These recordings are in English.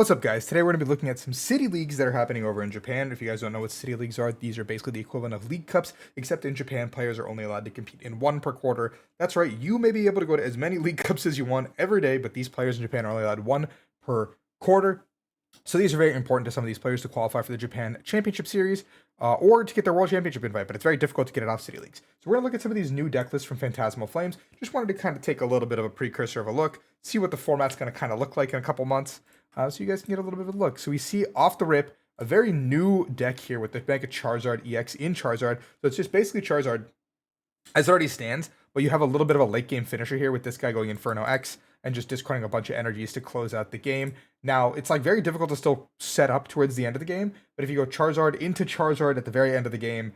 What's up, guys? Today we're going to be looking at some city leagues that are happening over in Japan. If you guys don't know what city leagues are, these are basically the equivalent of league cups, except in Japan, players are only allowed to compete in one per quarter. That's right, you may be able to go to as many league cups as you want every day, but these players in Japan are only allowed one per quarter. So these are very important to some of these players to qualify for the Japan Championship Series or to get their World Championship invite, but it's very difficult to get it off City Leagues. So we're going to look at some of these new deck lists from Phantasmal Flames. Just wanted to kind of take a little bit of a precursor of a look, see what the format's going to kind of look like in a couple months, so you guys can get a little bit of a look. So we see off the rip a very new deck here with the Mega Charizard EX in Charizard. So it's just basically Charizard as it already stands, but you have a little bit of a late game finisher here with this guy going Inferno X and just discarding a bunch of energies to close out the game. Now, it's like very difficult to still set up towards the end of the game, but if you go Charizard into Charizard at the very end of the game,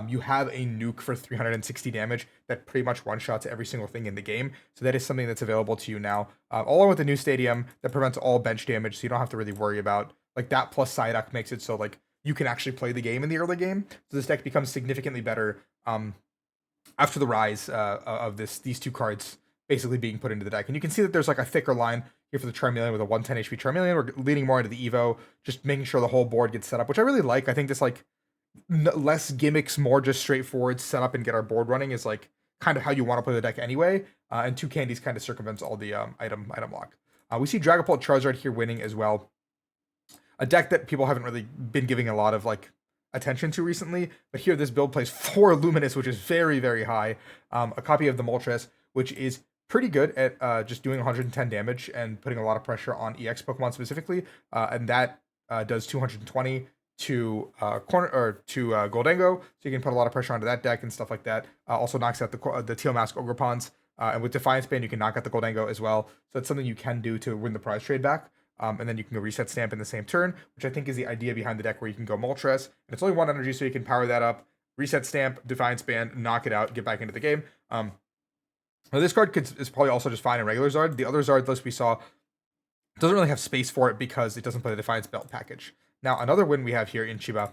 you have a nuke for 360 damage that pretty much one-shots every single thing in the game. So that is something that's available to you now, along with the new stadium that prevents all bench damage, so you don't have to really worry about like that. Plus Psyduck makes it so like you can actually play the game in the early game. So this deck becomes significantly better after the rise of these two cards basically being put into the deck. And you can see that there's like a thicker line here for the Charmeleon with a 110 HP Charmeleon. We're leaning more into the Evo, just making sure the whole board gets set up, which I really like. I think this like less gimmicks, more just straightforward set up and get our board running is like kind of how you want to play the deck anyway. And two candies kind of circumvents all the item lock. We see Dragapult Charizard here winning as well. A deck that people haven't really been giving a lot of like attention to recently, but here this build plays 4 Luminous, which is very, very high. A copy of the Moltres, which is pretty good at just doing 110 damage and putting a lot of pressure on EX Pokemon specifically, and that does 220 to Gholdengo, so you can put a lot of pressure onto that deck and stuff like that. Also knocks out the Teal Mask Ogrepons, and with Defiance Band you can knock out the Gholdengo as well. So it's something you can do to win the prize trade back. And then you can go reset stamp in the same turn, which I think is the idea behind the deck, where you can go Moltres, and it's only 1 energy, so you can power that up, reset stamp, Defiance Band, knock it out, get back into the game. Now this card is probably also just fine in regular Zard. The other Zard list we saw doesn't really have space for it because it doesn't play the Defiance Belt package. Now another win we have here in Chiba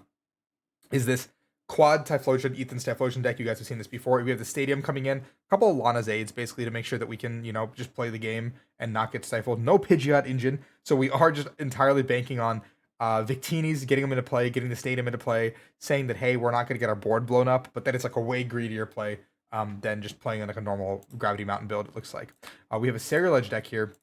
is this quad Typhlosion, Ethan's Typhlosion deck. You guys have seen this before. We have the Stadium coming in, a couple of Lana's aids basically to make sure that we can, just play the game and not get stifled. No Pidgeot engine, so we are just entirely banking on Victini's, getting them into play, getting the Stadium into play, saying that, hey, we're not going to get our board blown up, but that it's like a way greedier play than just playing in like a normal Gravity Mountain build, it looks like. We have a Ceruledge deck here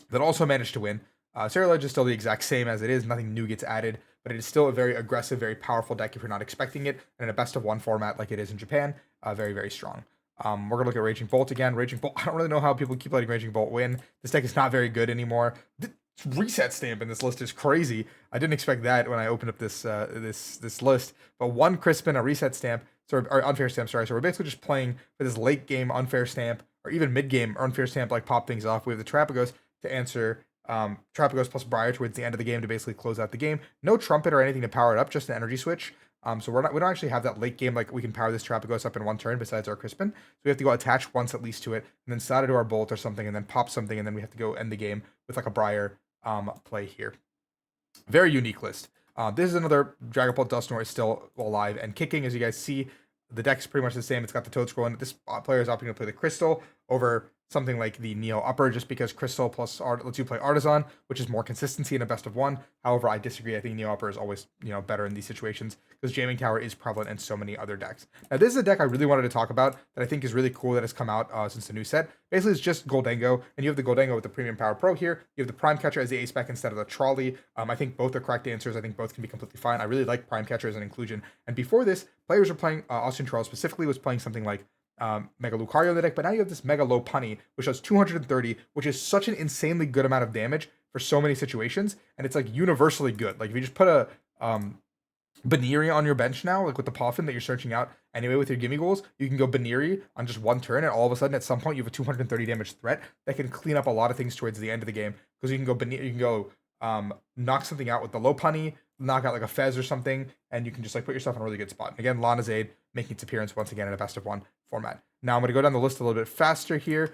that also managed to win. Ceruledge is still the exact same as it is. Nothing new gets added, but it is still a very aggressive, very powerful deck if you're not expecting it. And in a best of one format like it is in Japan, very, very strong. We're going to look at Raging Bolt again. Raging Bolt, I don't really know how people keep letting Raging Bolt win. This deck is not very good anymore. The reset stamp in this list is crazy. I didn't expect that when I opened up this this list. But 1 Crispin, a reset stamp, or unfair stamp, sorry. So we're basically just playing for this late game unfair stamp, or even mid game unfair stamp, like pop things off. We have the Terapagos to answer Terapagos plus Briar towards the end of the game to basically close out the game. No Trumpet or anything to power it up, just an energy switch. So we don't actually have that late game like we can power this Terapagos up in 1 turn besides our Crispin. So we have to go attach once at least to it, and then slide it to our Bolt or something, and then pop something, and then we have to go end the game with like a Briar play here. Very unique list. This is another Dragapult Dusknoir is still alive and kicking, as you guys see. The deck's pretty much the same. It's got the Toad Scroll in it. This player is opting to play the Crystal over something like the Neo Upper, just because Crystal plus Art lets you play Artisan, which is more consistency in a best of one. However, I disagree. I think Neo Upper is always, better in these situations because Jamming Tower is prevalent in so many other decks. Now, this is a deck I really wanted to talk about that I think is really cool that has come out since the new set. Basically, it's just Gholdengo, and you have the Gholdengo with the Premium Power Pro here. You have the Prime Catcher as the ace spec instead of the Trolley. I think both are correct answers. I think both can be completely fine. I really like Prime Catcher as an inclusion. And before this, players were playing, Austin Charles specifically was playing something like Mega Lucario in the deck, but now you have this Mega Lopunny, which does 230, which is such an insanely good amount of damage for so many situations, and it's like universally good. Like if you just put a Baniri on your bench now, like with the Poffin that you're searching out anyway with your gimme goals, you can go Baniri on just 1 turn, and all of a sudden at some point you have a 230 damage threat that can clean up a lot of things towards the end of the game, because you can go you can go knock something out with the Lopunny, knock out like a Fez or something, and you can just like put yourself in a really good spot. And again, Lana's Aid making its appearance once again in a best of one format. Now I'm going to go down the list a little bit faster here.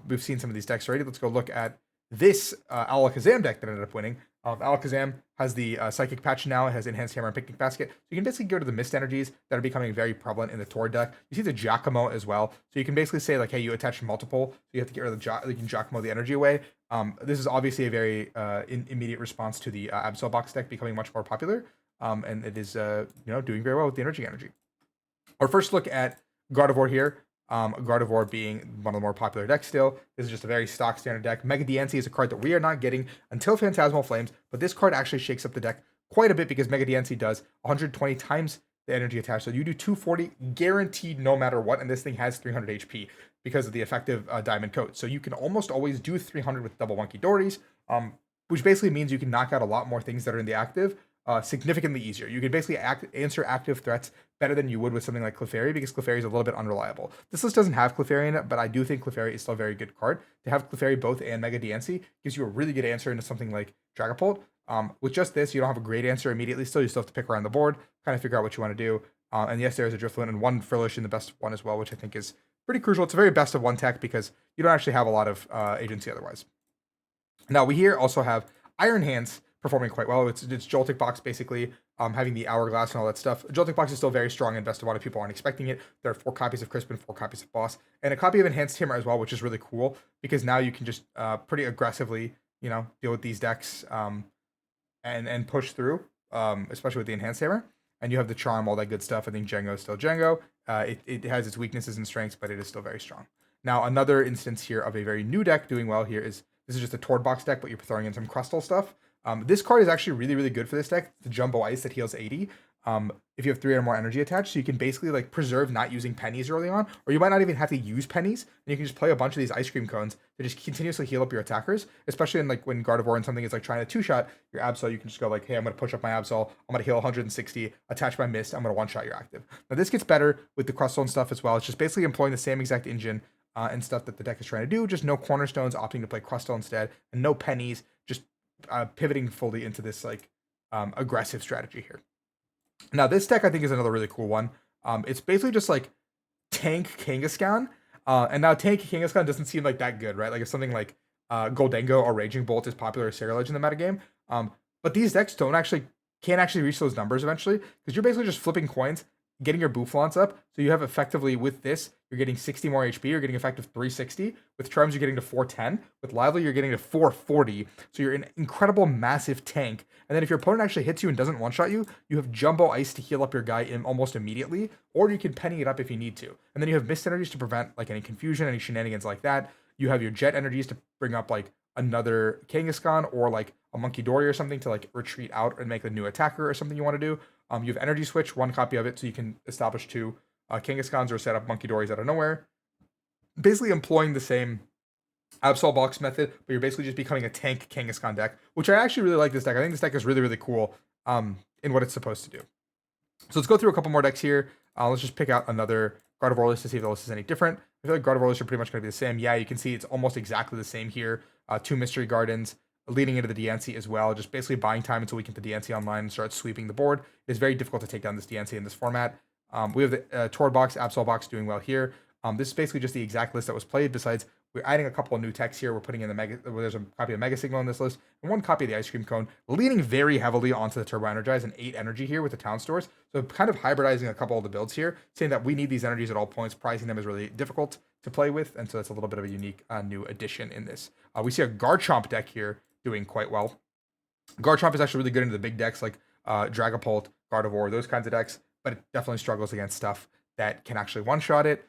We've seen some of these decks already. Let's go look at this Alakazam deck that ended up winning. Alakazam has the Psychic Patch now. It has Enhanced Hammer and Picnic Basket. So you can basically get rid of the Mist energies that are becoming very prevalent in the Tor deck. You see the Giacomo as well. So you can basically say, like, hey, you attach multiple, so you have to get rid of you can Giacomo the energy away. This is obviously a very immediate response to the Absol Box deck becoming much more popular. And it is, doing very well with the energy. Our first look at Gardevoir here. Gardevoir being one of the more popular decks still. This is just a very stock standard deck. Mega Diancie is a card that we are not getting until Phantasmal Flames, but this card actually shakes up the deck quite a bit because Mega Diancie does 120 times the energy attached. So you do 240 guaranteed no matter what, and this thing has 300 HP because of the effective diamond coat. So you can almost always do 300 with double Monkey Dories, which basically means you can knock out a lot more things that are in the active significantly easier. You can basically answer active threats better than you would with something like Clefairy because Clefairy is a little bit unreliable. This list doesn't have Clefairy in it, but I do think Clefairy is still a very good card. To have Clefairy both and Mega Diancie gives you a really good answer into something like Dragapult. With just this, you don't have a great answer immediately. Still, you still have to pick around the board, kind of figure out what you want to do. And yes, there is a Drifloon and one Frillish, the best of one as well, which I think is pretty crucial. It's a very best of one tech because you don't actually have a lot of agency otherwise. Now, we here also have Iron Hands performing quite well. It's Joltik Box basically, having the Hourglass and all that stuff. Joltik Box is still very strong and best of one if people aren't expecting it. There are 4 copies of Crispin, 4 copies of Boss, and a copy of Enhanced Hammer as well, which is really cool because now you can just pretty aggressively, deal with these decks and push through, especially with the Enhanced Hammer. And you have the Charm, all that good stuff. I think Django is still Django. It has its weaknesses and strengths, but it is still very strong. Now, another instance here of a very new deck doing well here is this is just a Torbox deck, but you're throwing in some Crustal stuff. This card is actually really, really good for this deck. The Jumbo Ice that heals 80. If you have 3 or more energy attached, so you can basically like preserve not using pennies early on, or you might not even have to use pennies, and you can just play a bunch of these ice cream cones to just continuously heal up your attackers, especially in like when Gardevoir and something is like trying to 2-shot your Absol, you can just go like, hey, I'm going to push up my Absol, I'm going to heal 160, attach my Mist, I'm going to one-shot your active. Now this gets better with the Crustal and stuff as well. It's just basically employing the same exact engine and stuff that the deck is trying to do, just no cornerstones, opting to play Crustal instead, and no pennies, just pivoting fully into this like aggressive strategy here. Now this deck I think is another really cool one. It's basically just like tank Kangaskhan, and now tank Kangaskhan doesn't seem like that good, right? Like if something like Gholdengo or Raging Bolt is popular as Ceruledge in the metagame, but these decks can't actually reach those numbers eventually because you're basically just flipping coins, getting your Boufflants up, so you have effectively with this, you're getting 60 more HP, you're getting effective 360, with Charms you're getting to 410, with Lively you're getting to 440, so you're an incredible massive tank, and then if your opponent actually hits you and doesn't one-shot you, you have Jumbo Ice to heal up your guy almost immediately, or you can penny it up if you need to, and then you have Mist Energies to prevent like any confusion, any shenanigans like that, you have your Jet Energies to bring up like another Kangaskhan, or like a Monkey Dory or something to like retreat out and make a new attacker or something you want to do. You have Energy Switch, 1 copy of it, so you can establish 2 Kangaskhan's or set up Monkey Dories out of nowhere. Basically employing the same Absol Box method, but you're basically just becoming a tank Kangaskhan deck, which I actually really like this deck. I think this deck is really, really cool in what it's supposed to do. So let's go through a couple more decks here. Let's just pick out another Gardevoir list to see if the list is any different. I feel like Gardevoir lists are pretty much going to be the same. Yeah, you can see it's almost exactly the same here. 2 Mystery Gardens, leading into the DNC as well, just basically buying time until we get the DNC online and start sweeping the board. It's very difficult to take down this DNC in this format. We have the Torbox, Absol Box doing well here. This is basically just the exact list that was played. Besides, we're adding a couple of new techs here. We're putting in there's a copy of Mega Signal in this list, and 1 copy of the Ice Cream Cone, leaning very heavily onto the Turbo Energize and 8 energy here with the Town Stores. So kind of hybridizing a couple of the builds here, saying that we need these energies at all points. Pricing them is really difficult to play with, and so that's a little bit of a unique new addition in this. We see a Garchomp deck here doing quite well. Garchomp is actually really good into the big decks like Dragapult, Gardevoir, those kinds of decks, but it definitely struggles against stuff that can actually one-shot it.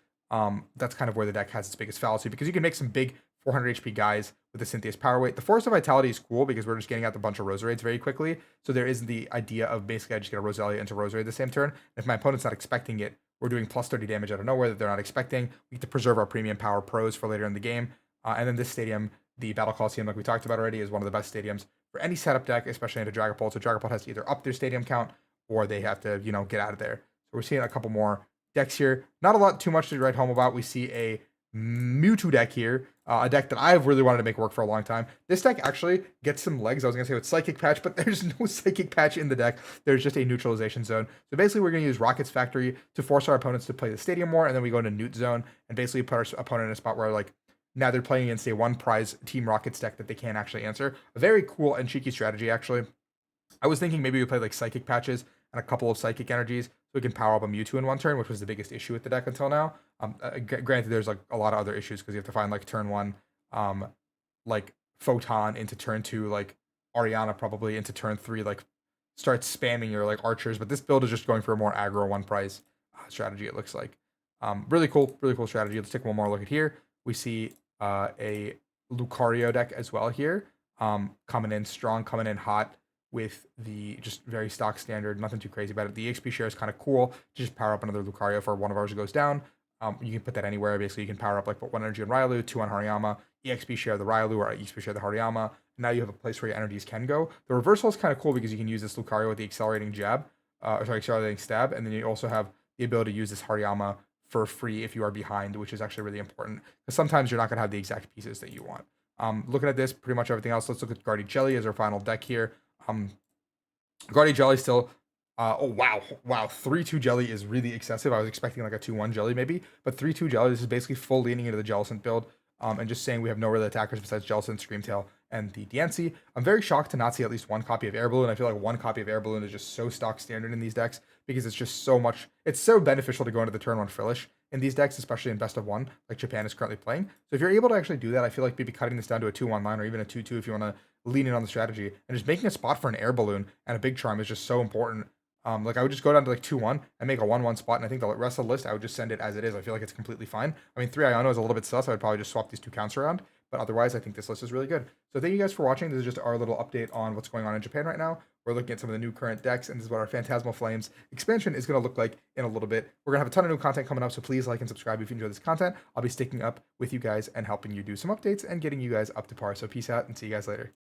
That's kind of where the deck has its biggest fallacy, because you can make some big 400 HP guys with the Cynthia's Power Weight. The Force of Vitality is cool because we're just getting out the bunch of Roserades very quickly, so there isn't the idea of basically I just get a Roselia into Roserade the same turn. And if my opponent's not expecting it, we're doing plus 30 damage out of nowhere that they're not expecting. We get to preserve our premium power pros for later in the game. And then this stadium, the Battle Coliseum, like we talked about already, is one of the best stadiums for any setup deck, especially into Dragapult. So Dragapult has to either up their stadium count or they have to, get out of there. So we're seeing a couple more decks here. Not a lot too much to write home about. We see a Mewtwo deck here, a deck that I've really wanted to make work for a long time. This deck actually gets some legs. I was going to say with Psychic Patch, but there's no Psychic Patch in the deck. There's just a neutralization zone. So basically we're going to use Rocket's Factory to force our opponents to play the stadium more, and then we go into Newt Zone and basically put our opponent in a spot where like Now they're playing against a one prize Team Rockets deck that they can't actually answer. A very cool and cheeky strategy, actually. I was thinking maybe we play like Psychic Patches and a couple of Psychic Energies so we can power up a Mewtwo in one turn, which was the biggest issue with the deck until now. Granted, there's like a lot of other issues because you have to find like turn one, um, like Photon into turn two, like Ariana probably into turn three, like start spamming your like archers. But this build is just going for a more aggro one price strategy. It looks like really cool strategy. Let's take one more look at here. We see a Lucario deck as well here, coming in strong, coming in hot with the just very stock standard, nothing too crazy about it. The EXP share is kind of cool to just power up another Lucario for one of ours goes down. You can put that anywhere. Basically, you can power up like put 1 energy on Railu, 2 on Hariyama, EXP share the Railu or EXP share the Hariyama. Now you have a place where your energies can go. The reversal is kind of cool because you can use this Lucario with the accelerating jab, accelerating stab, and then you also have the ability to use this Hariyama for free if you are behind, which is actually really important because sometimes you're not going to have the exact pieces that you want. Looking at this, pretty much everything else. Let's look at Gardy Jelly as our final deck here. Gardy Jelly still. Oh wow, 3-2 Jelly is really excessive. I was expecting like a 2-1 Jelly maybe, but 3-2 Jelly. This is basically full leaning into the Jellicent build, and just saying we have no real attackers besides Jellicent, Screamtail, and the Diancie. I'm very shocked to not see at least one copy of Air Balloon. I feel like one copy of Air Balloon is just so stock standard in these decks because it's just so much. It's so beneficial to go into the turn one Frillish in these decks, especially in best of one, like Japan is currently playing. So if you're able to actually do that, I feel like maybe cutting this down to a 2-1 line or even a 2-2 if you want to lean in on the strategy and just making a spot for an Air Balloon and a Big Charm is just so important. Like I would just go down to like 2-1 and make a 1-1 spot, and I think the rest of the list I would just send it as it is. I feel like it's completely fine. I mean, 3 Iono is a little bit sus. I would probably just swap these two counts around, but otherwise I think this list is really good. So thank you guys for watching. This is just our little update on what's going on in Japan right now. We're looking at some of the new current decks, and this is what our Phantasmal Flames expansion is going to look like in a little bit. We're going to have a ton of new content coming up, so please like and subscribe if you enjoy this content. I'll be sticking up with you guys and helping you do some updates and getting you guys up to par. So peace out and see you guys later.